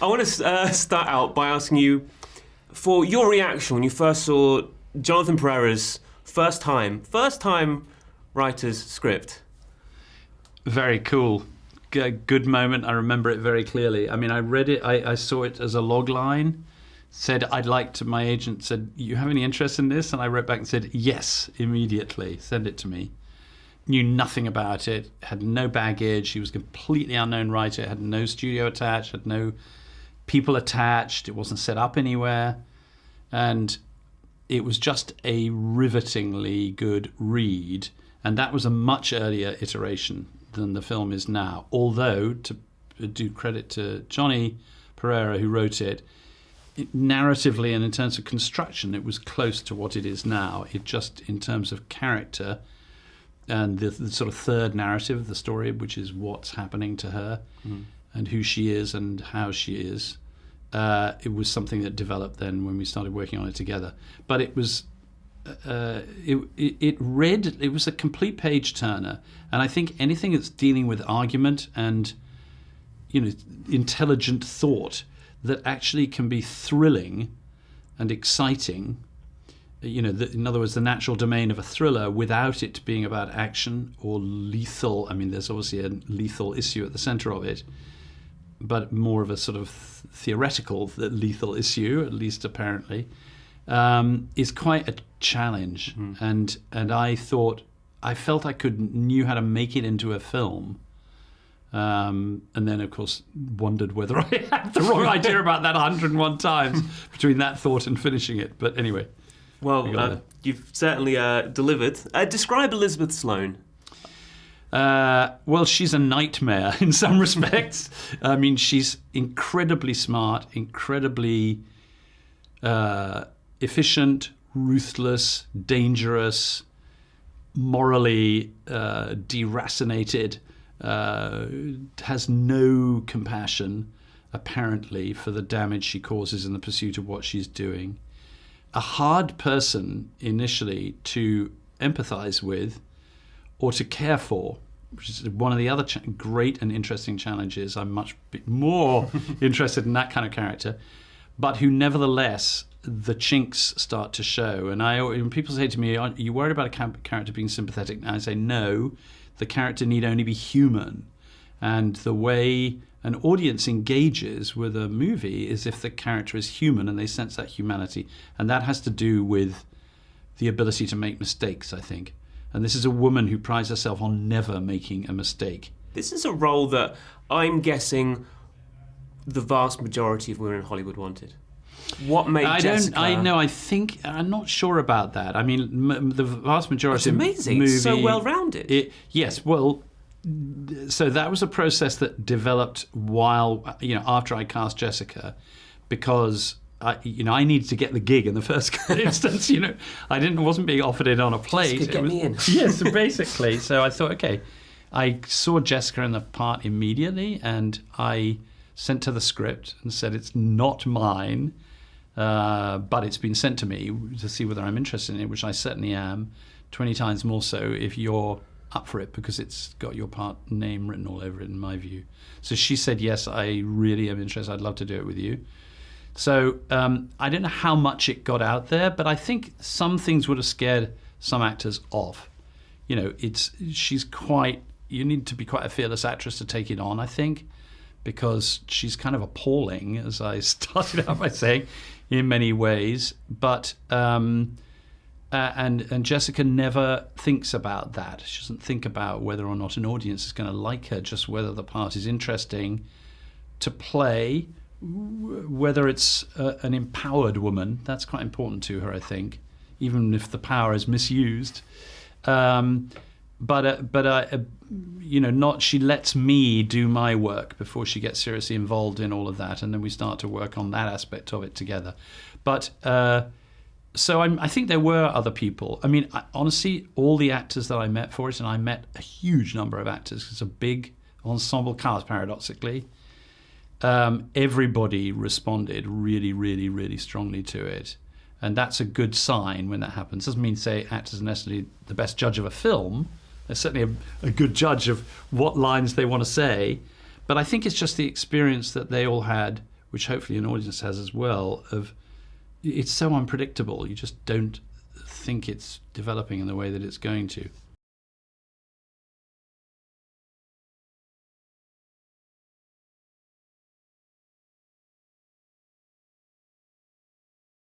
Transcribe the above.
I want to start out by asking you for your reaction when you first saw Jonathan Pereira's first time writer's script. Very cool. Good moment. I remember it very clearly. I mean, I read it, I saw it as a log line, said I'd like to, my agent said, you have any interest in this? And I wrote back and said, yes, immediately, send it to me. Knew nothing about it, had no baggage, he was a completely unknown writer, had no studio attached, had no people attached, it wasn't set up anywhere. And it was just a rivetingly good read. And that was a much earlier iteration than the film is now. Although, to do credit to Johnny Pereira, who wrote it, narratively and in terms of construction, it was close to what it is now. It just, in terms of character and the sort of third narrative of the story, which is what's happening to her and who she is and how she is, it was something that developed then when we started working on it together. But it was it was a complete page turner, and I think anything that's dealing with argument and intelligent thought that actually can be thrilling and exciting, in other words, the natural domain of a thriller without it being about action or lethal. I mean, there's obviously a lethal issue at the center of it, but more of a sort of theoretical lethal issue, at least apparently, is quite a challenge. And I felt I knew how to make it into a film. And then, of course, wondered whether I had the wrong idea about that 101 times between that thought and finishing it. But anyway. Well, you've certainly delivered. Describe Elizabeth Sloane. Well, she's a nightmare in some respects. I mean, she's incredibly smart, incredibly efficient, ruthless, dangerous, morally deracinated, has no compassion, apparently, for the damage she causes in the pursuit of what she's doing. A hard person initially to empathize with or to care for, which is one of the other great and interesting challenges. I'm much more interested in that kind of character, but who nevertheless, the chinks start to show. And when people say to me, are you worried about a character being sympathetic? And I say, no, the character need only be human. And the way an audience engages with a movie is if the character is human and they sense that humanity. And that has to do with the ability to make mistakes, I think. And this is a woman who prides herself on never making a mistake. This is a role that I'm guessing the vast majority of women in Hollywood wanted. What made Jessica... I'm not sure about that. I mean, the vast majority of amazing. Movie... It's so well-rounded. Yes, well... So that was a process that developed while, after I cast Jessica, because I needed to get the gig in the first instance. I wasn't being offered it on a plate. Jessica, get me in. Yes, basically. So I thought, okay, I saw Jessica in the part immediately, and I sent her the script and said it's not mine, but it's been sent to me to see whether I'm interested in it, which I certainly am. 20 times more so if you're up for it, because it's got your part name written all over it, in my view. So she said, yes, I really am interested. I'd love to do it with you. So I don't know how much it got out there, but I think some things would have scared some actors off. You need to be quite a fearless actress to take it on, I think, because she's kind of appalling, as I started out by saying, in many ways. But and Jessica never thinks about that. She doesn't think about whether or not an audience is going to like her, just whether the part is interesting to play, whether it's an empowered woman. That's quite important to her, I think, even if the power is misused. She lets me do my work before she gets seriously involved in all of that, and then we start to work on that aspect of it together. But so I think there were other people. I mean, honestly, all the actors that I met for it, and I met a huge number of actors. It's a big ensemble cast, paradoxically. Everybody responded really, really, really strongly to it. And that's a good sign when that happens. Doesn't mean, say, actors are necessarily the best judge of a film. They're certainly a good judge of what lines they want to say. But I think it's just the experience that they all had which hopefully an audience has as well, of it's so unpredictable. You just don't think it's developing in the way that it's going to.